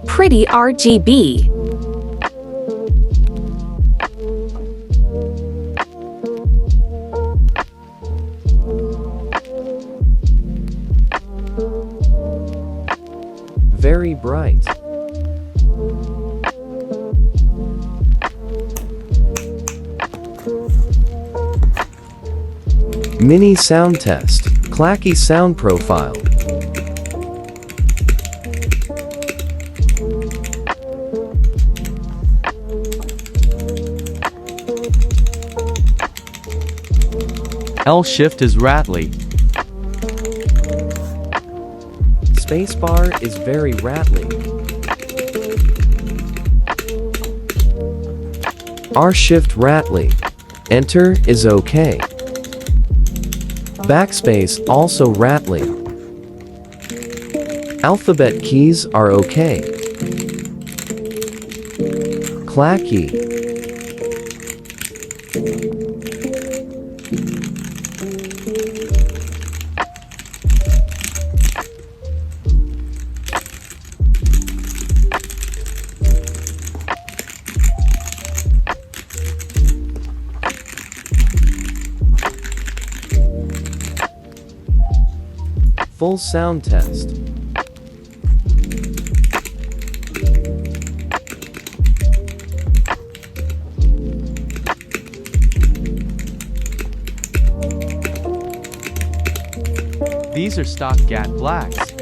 Pretty RGB. Very bright. Mini Soundtest, clacky sound profile. L shift is rattly. Spacebar is very rattly. R shift rattly. Enter is okay. Backspace also rattly. Alphabet keys are okay. Clacky. Full sound test. These are stock GAT blacks.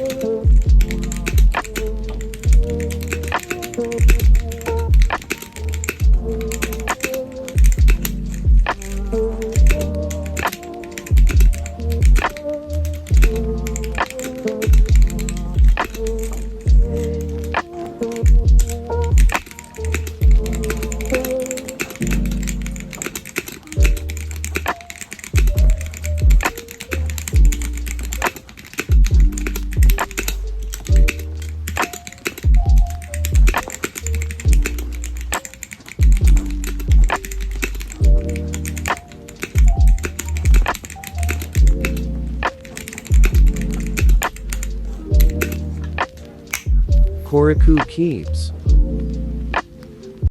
KEEBs.